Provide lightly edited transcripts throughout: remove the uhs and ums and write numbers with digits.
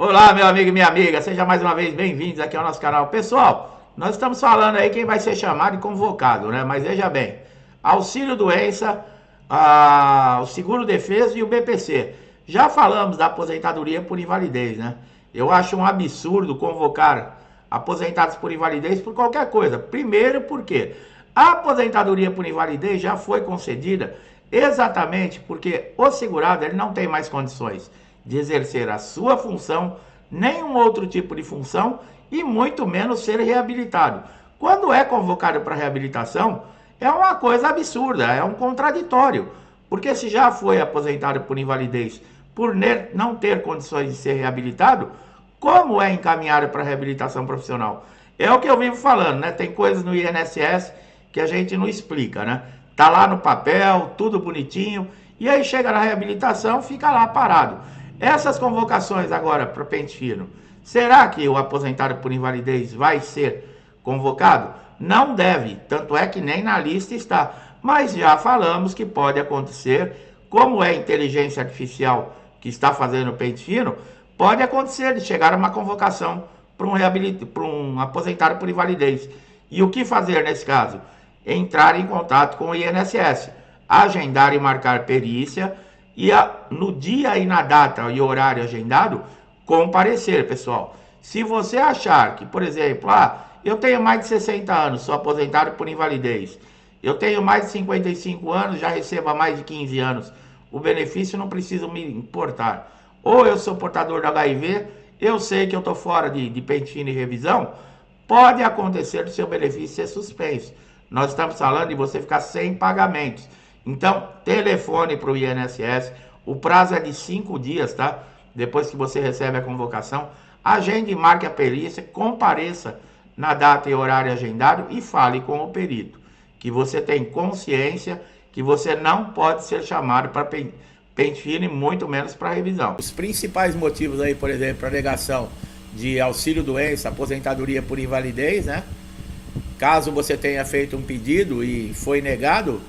Olá, meu amigo e minha amiga, seja mais uma vez bem-vindos aqui ao nosso canal. Pessoal, nós estamos falando aí quem vai ser chamado e convocado, né? Mas veja bem, auxílio doença, o seguro defesa e o BPC. Já falamos da aposentadoria por invalidez, né? Eu acho um absurdo convocar aposentados por invalidez por qualquer coisa. Primeiro porque a aposentadoria por invalidez já foi concedida exatamente porque o segurado ele não tem mais condições de exercer a sua função, nenhum outro tipo de função e muito menos ser reabilitado. Quando é convocado para reabilitação, é uma coisa absurda, é um contraditório, porque se já foi aposentado por invalidez por não ter condições de ser reabilitado, como é encaminhado para reabilitação profissional? É o que eu vivo falando, né? Tem coisas no INSS que a gente não explica, né? Tá lá no papel, tudo bonitinho, e aí chega na reabilitação, fica lá parado. Essas convocações agora para o pente fino, será que o aposentado por invalidez vai ser convocado? Não deve, tanto é que nem na lista está. Mas já falamos que pode acontecer, como é inteligência artificial que está fazendo o pente fino, pode acontecer de chegar a uma convocação para um aposentado por invalidez. E o que fazer nesse caso? Entrar em contato com o INSS, agendar e marcar perícia e no dia e na data e horário agendado, comparecer, pessoal. Se você achar que, por exemplo, eu tenho mais de 60 anos, sou aposentado por invalidez, eu tenho mais de 55 anos, já recebo há mais de 15 anos, o benefício não precisa me importar. Ou eu sou portador do HIV, eu sei que eu estou fora de pente fino e revisão, pode acontecer do seu benefício ser suspenso. Nós estamos falando de você ficar sem pagamentos. Então, telefone para o INSS, o prazo é de 5 dias, tá? Depois que você recebe a convocação, agende e marque a perícia, compareça na data e horário agendado e fale com o perito, que você tem consciência que você não pode ser chamado para pente fino e muito menos para revisão. Os principais motivos aí, por exemplo, para negação de auxílio doença, aposentadoria por invalidez, né? Caso você tenha feito um pedido e foi negado,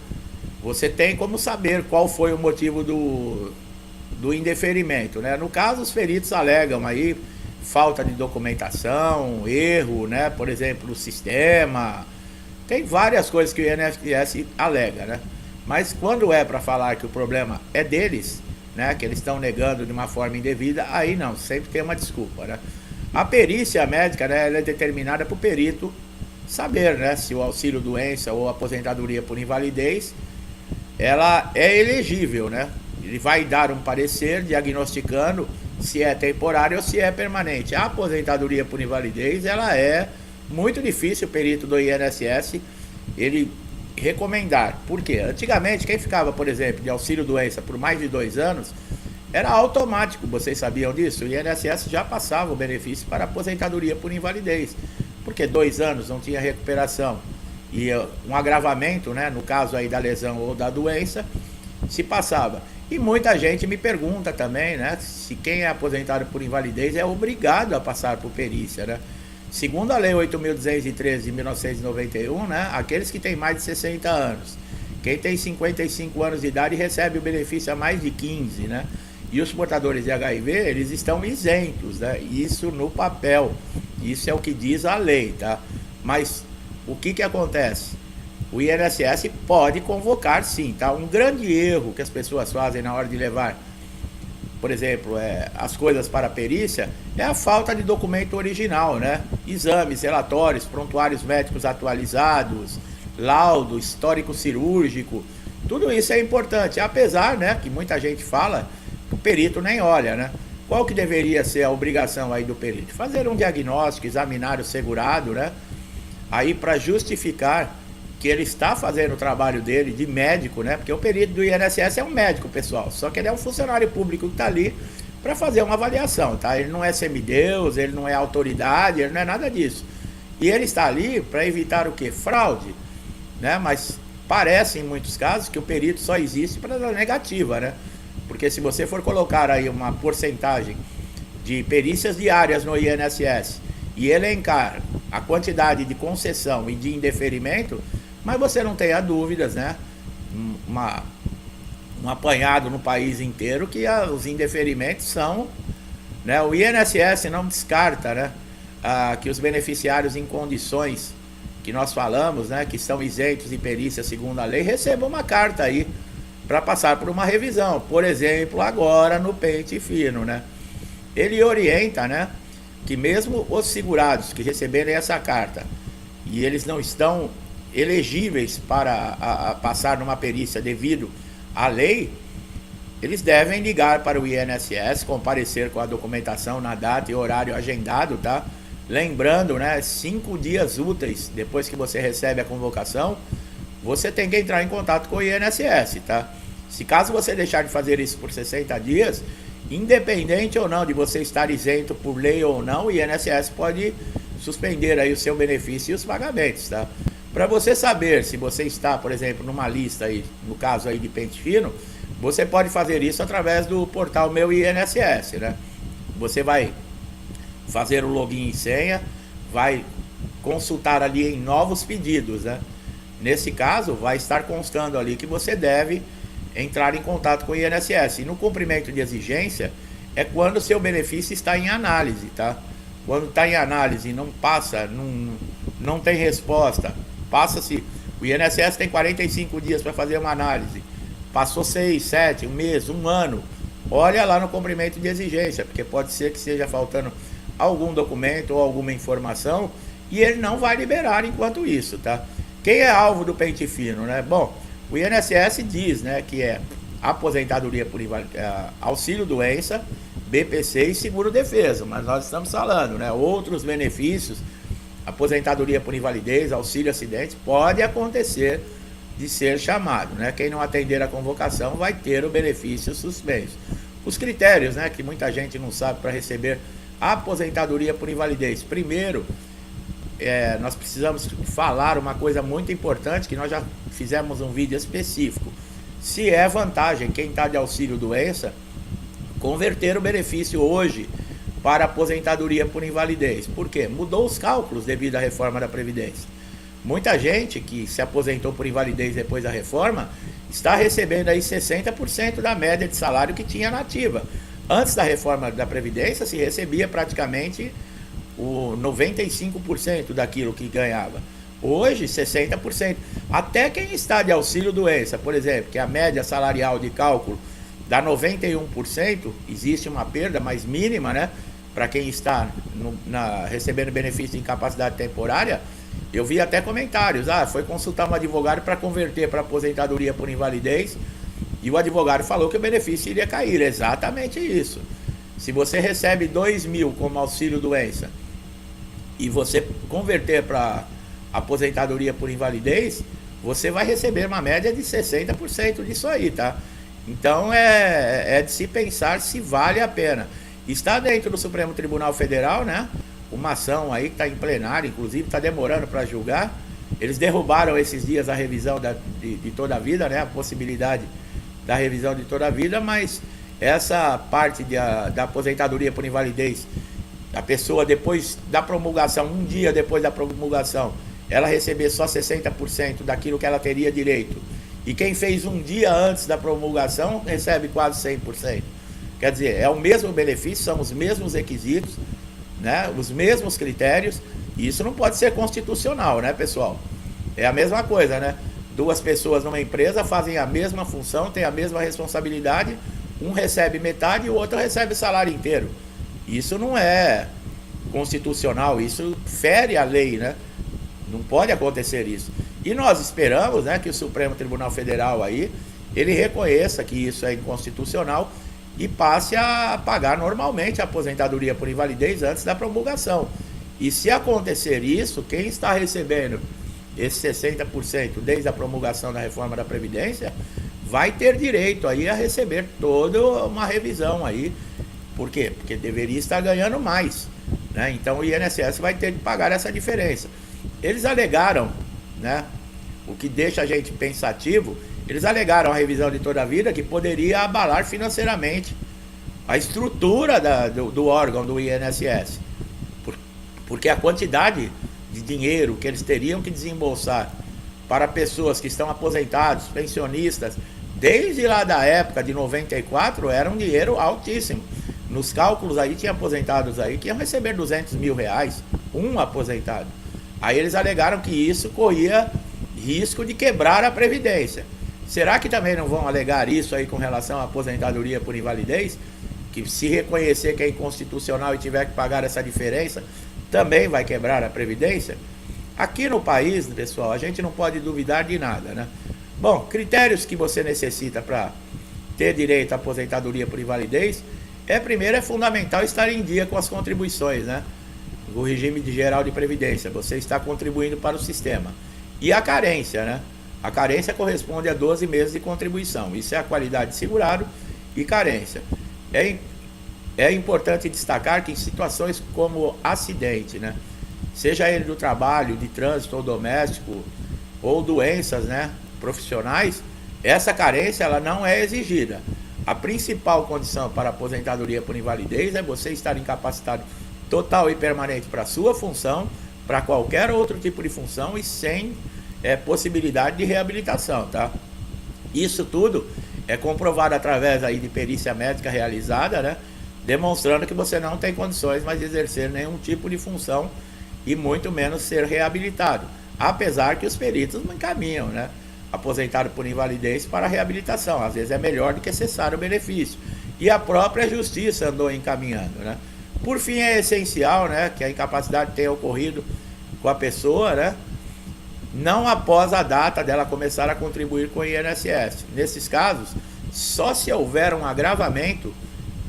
você tem como saber qual foi o motivo do indeferimento, né? No caso, os peritos alegam aí falta de documentação, erro, né? Por exemplo, no sistema. Tem várias coisas que o INSS alega, né? Mas quando é para falar que o problema é deles, né? Que eles estão negando de uma forma indevida, aí não, sempre tem uma desculpa, né? A perícia médica, né? Ela é determinada por perito saber, né? Se o auxílio doença ou aposentadoria por invalidez ela é elegível, né? Ele vai dar um parecer diagnosticando se é temporário ou se é permanente. A aposentadoria por invalidez, ela é muito difícil o perito do INSS ele recomendar. Por quê? Antigamente, quem ficava, por exemplo, de auxílio doença por mais de 2 anos, era automático, vocês sabiam disso? O INSS já passava o benefício para aposentadoria por invalidez, porque 2 anos não tinha recuperação e um agravamento, né, no caso aí da lesão ou da doença, se passava. E muita gente me pergunta também, né, se quem é aposentado por invalidez é obrigado a passar por perícia, né? Segundo a Lei 8.213 de 1991, né, aqueles que têm mais de 60 anos, quem tem 55 anos de idade recebe o benefício há mais de 15, né? E os portadores de HIV, eles estão isentos, né? Isso no papel, isso é o que diz a lei, tá? Mas o que acontece? O INSS pode convocar sim, tá? Um grande erro que as pessoas fazem na hora de levar, por exemplo, as coisas para a perícia, é a falta de documento original, né? Exames, relatórios, prontuários médicos atualizados, laudo, histórico cirúrgico, tudo isso é importante, apesar, né, que muita gente fala que o perito nem olha, né? Qual que deveria ser a obrigação aí do perito? Fazer um diagnóstico, examinar o segurado, né? Aí para justificar que ele está fazendo o trabalho dele de médico, né? Porque o perito do INSS é um médico, pessoal, só que ele é um funcionário público que está ali para fazer uma avaliação, tá? Ele não é semideus, ele não é autoridade, ele não é nada disso. E ele está ali para evitar o quê? Fraude, né? Mas parece em muitos casos que o perito só existe para dar negativa, né? Porque se você for colocar aí uma porcentagem de perícias diárias no INSS e elencar a quantidade de concessão e de indeferimento, mas você não tenha dúvidas, né? Um apanhado no país inteiro que os indeferimentos são né? O INSS não descarta, né, que os beneficiários em condições que nós falamos, né, que estão isentos de perícia segundo a lei, recebam uma carta aí para passar por uma revisão. Por exemplo, agora no pente fino, né? Ele orienta, né, que mesmo os segurados que receberem essa carta e eles não estão elegíveis para passar numa perícia devido à lei, eles devem ligar para o INSS, comparecer com a documentação na data e horário agendado, tá? Lembrando, né, 5 dias úteis depois que você recebe a convocação, você tem que entrar em contato com o INSS, tá? Se caso você deixar de fazer isso por 60 dias, independente ou não de você estar isento por lei ou não, o INSS pode suspender aí o seu benefício e os pagamentos, tá? Para você saber se você está, por exemplo, numa lista aí, no caso aí de pente fino, você pode fazer isso através do portal Meu INSS, né? Você vai fazer o login e senha, vai consultar ali em novos pedidos, né? Nesse caso, vai estar constando ali que você deve entrar em contato com o INSS. E no cumprimento de exigência é quando o seu benefício está em análise, tá? Quando está em análise e não passa, não tem resposta, passa-se, o INSS tem 45 dias para fazer uma análise, passou 6, 7, um mês, um ano, olha lá no cumprimento de exigência, porque pode ser que esteja faltando algum documento ou alguma informação e ele não vai liberar enquanto isso, tá? Quem é alvo do pente fino, né? Bom, o INSS diz, né, que é aposentadoria por auxílio-doença, BPC e seguro-defesa, mas nós estamos falando, né, outros benefícios, aposentadoria por invalidez, auxílio-acidente, pode acontecer de ser chamado, né? Quem não atender a convocação vai ter o benefício suspenso. Os critérios, né, que muita gente não sabe para receber a aposentadoria por invalidez. Primeiro, nós precisamos falar uma coisa muito importante, que nós já fizemos um vídeo específico. Se é vantagem quem está de auxílio doença, converter o benefício hoje para aposentadoria por invalidez. Por quê? Mudou os cálculos devido à reforma da Previdência. Muita gente que se aposentou por invalidez depois da reforma está recebendo aí 60% da média de salário que tinha na ativa. Antes da reforma da Previdência se recebia praticamente o 95% daquilo que ganhava. Hoje, 60%. Até quem está de auxílio doença, por exemplo, que a média salarial de cálculo dá 91%, existe uma perda mais mínima, né? Para quem está recebendo benefício de incapacidade temporária. Eu vi até comentários, foi consultar um advogado para converter para aposentadoria por invalidez e o advogado falou que o benefício iria cair. Exatamente isso. Se você recebe 2.000 como auxílio doença e você converter para aposentadoria por invalidez, você vai receber uma média de 60% disso aí, tá? Então é de se pensar se vale a pena. Está dentro do Supremo Tribunal Federal, né? Uma ação aí que está em plenário, inclusive está demorando para julgar. Eles derrubaram esses dias a revisão de toda a vida, né? A possibilidade da revisão de toda a vida, mas essa parte da aposentadoria por invalidez, a pessoa depois da promulgação, um dia depois da promulgação, ela receber só 60% daquilo que ela teria direito. E quem fez um dia antes da promulgação recebe quase 100%. Quer dizer, é o mesmo benefício, são os mesmos requisitos, né? Os mesmos critérios, e isso não pode ser constitucional, né, pessoal? É a mesma coisa, né? Duas pessoas numa empresa fazem a mesma função, têm a mesma responsabilidade, um recebe metade e o outro recebe o salário inteiro. Isso não é constitucional, isso fere a lei, né? Não pode acontecer isso. E nós esperamos, né, que o Supremo Tribunal Federal aí, ele reconheça que isso é inconstitucional e passe a pagar normalmente a aposentadoria por invalidez antes da promulgação. E se acontecer isso, quem está recebendo esse 60% desde a promulgação da reforma da Previdência vai ter direito aí a receber toda uma revisão aí. Por quê? Porque deveria estar ganhando mais, né? Então o INSS vai ter que pagar essa diferença. Eles alegaram, né, o que deixa a gente pensativo, eles alegaram a revisão de toda a vida que poderia abalar financeiramente a estrutura do órgão do INSS, porque a quantidade de dinheiro que eles teriam que desembolsar para pessoas que estão aposentados, pensionistas, desde lá da época de 94, era um dinheiro altíssimo. Nos cálculos aí tinha aposentados aí que iam receber 200 mil reais, um aposentado. Aí eles alegaram que isso corria risco de quebrar a Previdência. Será que também não vão alegar isso aí com relação à aposentadoria por invalidez? Que se reconhecer que é inconstitucional e tiver que pagar essa diferença, também vai quebrar a Previdência? Aqui no país, pessoal, a gente não pode duvidar de nada, né? Bom, critérios que você necessita para ter direito à aposentadoria por invalidez, primeiro é fundamental estar em dia com as contribuições, né? O regime geral de previdência, você está contribuindo para o sistema. E a carência, né? A carência corresponde a 12 meses de contribuição. Isso é a qualidade de segurado e carência. É importante destacar que em situações como acidente, né? Seja ele do trabalho, de trânsito ou doméstico, ou doenças, né, profissionais, essa carência ela não é exigida. A principal condição para a aposentadoria por invalidez é você estar incapacitado total e permanente para a sua função, para qualquer outro tipo de função e sem possibilidade de reabilitação, tá? Isso tudo é comprovado através aí de perícia médica realizada, né, demonstrando que você não tem condições mais de exercer nenhum tipo de função e muito menos ser reabilitado, apesar que os peritos não encaminham, né, aposentado por invalidez para reabilitação. Às vezes é melhor do que cessar o benefício. E a própria justiça andou encaminhando, né? Por fim, é essencial, né, que a incapacidade tenha ocorrido com a pessoa, né, não após a data dela começar a contribuir com o INSS. Nesses casos, só se houver um agravamento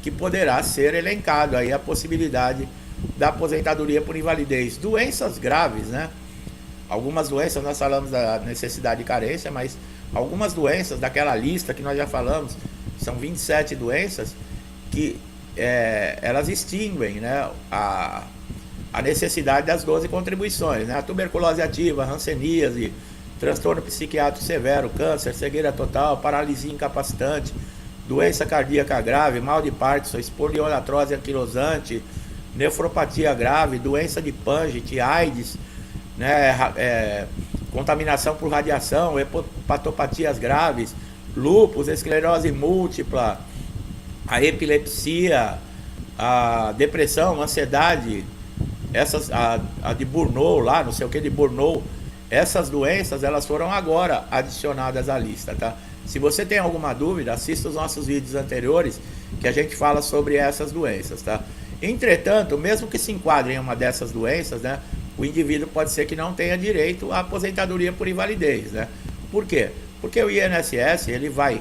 que poderá ser elencado aí a possibilidade da aposentadoria por invalidez. Doenças graves, né? Algumas doenças, nós falamos da necessidade de carência, mas algumas doenças daquela lista que nós já falamos, são 27 doenças, que elas extinguem, né, a necessidade das 12 contribuições, né? A tuberculose ativa, hanseníase, transtorno psiquiátrico severo, câncer, cegueira total, paralisia incapacitante, doença cardíaca grave, mal de Parkinson, espolioartrose anquilosante, nefropatia grave, doença de Paget, AIDS, né, contaminação por radiação, hepatopatias graves, lúpus, esclerose múltipla, a epilepsia, a depressão, a ansiedade, a de Burnout lá, não sei o que de Burnout, essas doenças elas foram agora adicionadas à lista, tá? Se você tem alguma dúvida, assista os nossos vídeos anteriores que a gente fala sobre essas doenças, tá? Entretanto, mesmo que se enquadre em uma dessas doenças, né, o indivíduo pode ser que não tenha direito à aposentadoria por invalidez, né? Por quê? Porque o INSS ele vai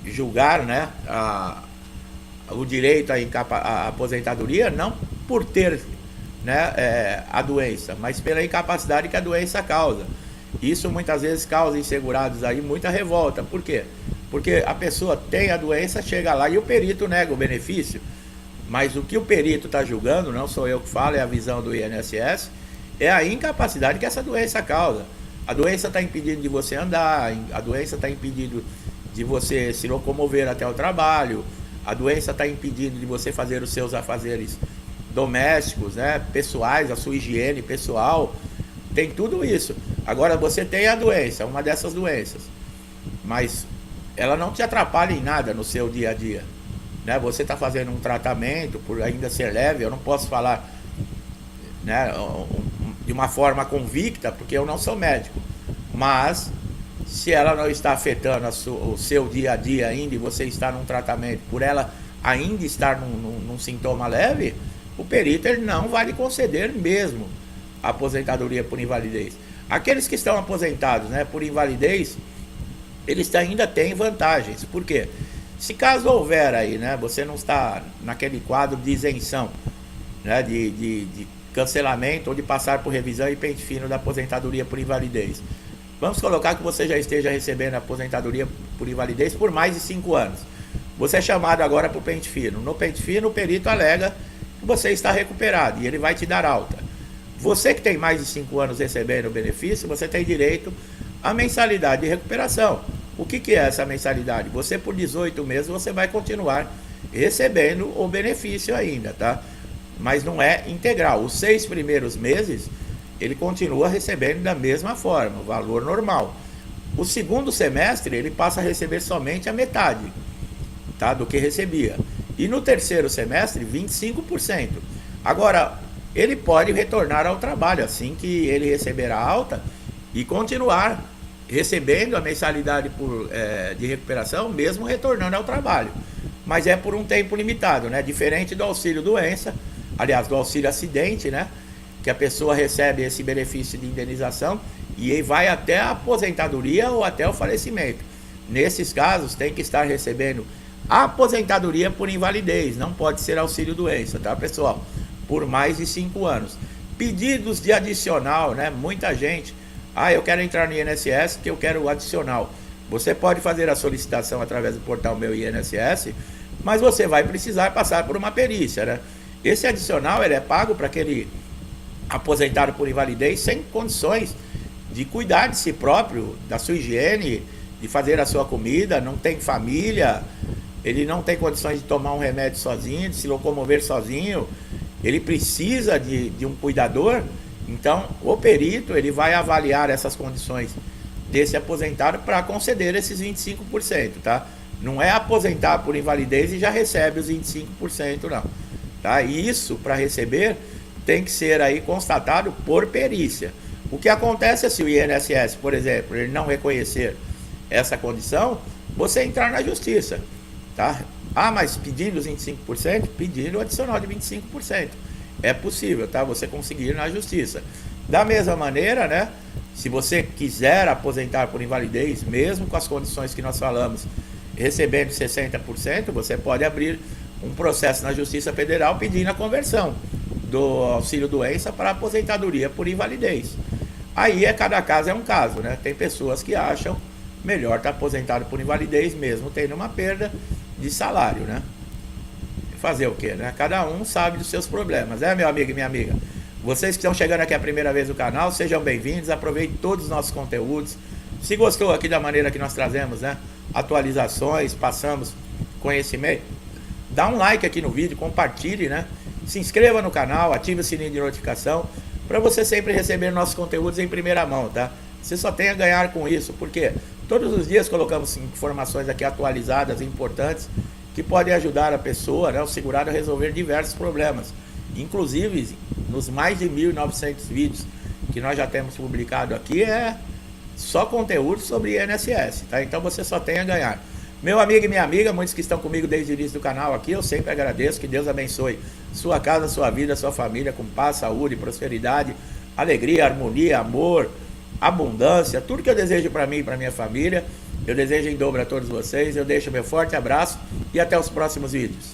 julgar, né, o direito à aposentadoria não por ter, né, a doença, mas pela incapacidade que a doença causa. Isso muitas vezes causa em segurados aí muita revolta. Por quê? Porque a pessoa tem a doença, chega lá e o perito nega o benefício. Mas o que o perito está julgando, não sou eu que falo, é a visão do INSS, é a incapacidade que essa doença causa. A doença está impedindo de você andar, a doença está impedindo de você se locomover até o trabalho, a doença está impedindo de você fazer os seus afazeres domésticos, né, pessoais, a sua higiene pessoal, tem tudo isso. Agora você tem a doença, uma dessas doenças, mas ela não te atrapalha em nada no seu dia a dia, né? Você está fazendo um tratamento, por ainda ser leve, eu não posso falar, né, de uma forma convicta, porque eu não sou médico, mas se ela não está afetando o seu dia a dia ainda e você está num tratamento, por ela ainda estar num sintoma leve, o perito ele não vai lhe conceder mesmo a aposentadoria por invalidez. Aqueles que estão aposentados, né, por invalidez, eles ainda têm vantagens. Por quê? Se caso houver aí, né, você não está naquele quadro de isenção, né, de cancelamento ou de passar por revisão e pente fino da aposentadoria por invalidez. Vamos colocar que você já esteja recebendo a aposentadoria por invalidez por mais de 5 anos. Você é chamado agora para o pente fino. No pente fino, o perito alega que você está recuperado e ele vai te dar alta. Você que tem mais de 5 anos recebendo o benefício, você tem direito à mensalidade de recuperação. O que é essa mensalidade? Você por 18 meses você vai continuar recebendo o benefício ainda, tá? Mas não é integral. Os 6 primeiros meses ele continua recebendo da mesma forma, o valor normal. O segundo semestre ele passa a receber somente a metade, tá, do que recebia. E no terceiro semestre, 25%. Agora, ele pode retornar ao trabalho assim que ele receber a alta e continuar recebendo a mensalidade de recuperação, mesmo retornando ao trabalho. Mas é por um tempo limitado, né? Diferente do auxílio doença, aliás, do auxílio acidente, né? Que a pessoa recebe esse benefício de indenização e vai até a aposentadoria ou até o falecimento. Nesses casos, tem que estar recebendo a aposentadoria por invalidez, não pode ser auxílio doença, tá, pessoal? Por mais de 5 anos. Pedidos de adicional, né? Muita gente, eu quero entrar no INSS porque eu quero o adicional. Você pode fazer a solicitação através do portal Meu INSS, mas você vai precisar passar por uma perícia, né? Esse adicional ele é pago para aquele aposentado por invalidez sem condições de cuidar de si próprio, da sua higiene, de fazer a sua comida, não tem família, ele não tem condições de tomar um remédio sozinho, de se locomover sozinho, ele precisa de um cuidador. Então o perito ele vai avaliar essas condições desse aposentado para conceder esses 25%, tá? Não é aposentar por invalidez e já recebe os 25% não, tá? E isso para receber tem que ser aí constatado por perícia. O que acontece é se o INSS, por exemplo, ele não reconhecer essa condição, você entrar na justiça, tá? Mas pedindo os 25%, pedindo o adicional de 25%. É possível, tá? Você conseguir ir na justiça. Da mesma maneira, né? Se você quiser aposentar por invalidez, mesmo com as condições que nós falamos, recebendo 60%, você pode abrir um processo na Justiça Federal pedindo a conversão do auxílio doença para aposentadoria por invalidez. Aí cada caso é um caso, né? Tem pessoas que acham melhor estar aposentado por invalidez mesmo tendo uma perda de salário, né? Fazer o quê, né? Cada um sabe dos seus problemas, meu amigo e minha amiga? Vocês que estão chegando aqui a primeira vez no canal, sejam bem-vindos, aproveitem todos os nossos conteúdos. Se gostou aqui da maneira que nós trazemos, né? Atualizações, passamos conhecimento, dá um like aqui no vídeo, compartilhe, né? Se inscreva no canal, ative o sininho de notificação para você sempre receber nossos conteúdos em primeira mão, tá? Você só tem a ganhar com isso, porque todos os dias colocamos informações aqui atualizadas e importantes que podem ajudar a pessoa, né, o segurado, a resolver diversos problemas. Inclusive, nos mais de 1.900 vídeos que nós já temos publicado aqui, é só conteúdo sobre INSS, tá? Então você só tem a ganhar. Meu amigo e minha amiga, muitos que estão comigo desde o início do canal aqui, eu sempre agradeço, que Deus abençoe sua casa, sua vida, sua família, com paz, saúde, prosperidade, alegria, harmonia, amor, abundância, tudo que eu desejo para mim e para minha família, eu desejo em dobro a todos vocês. Eu deixo meu forte abraço e até os próximos vídeos.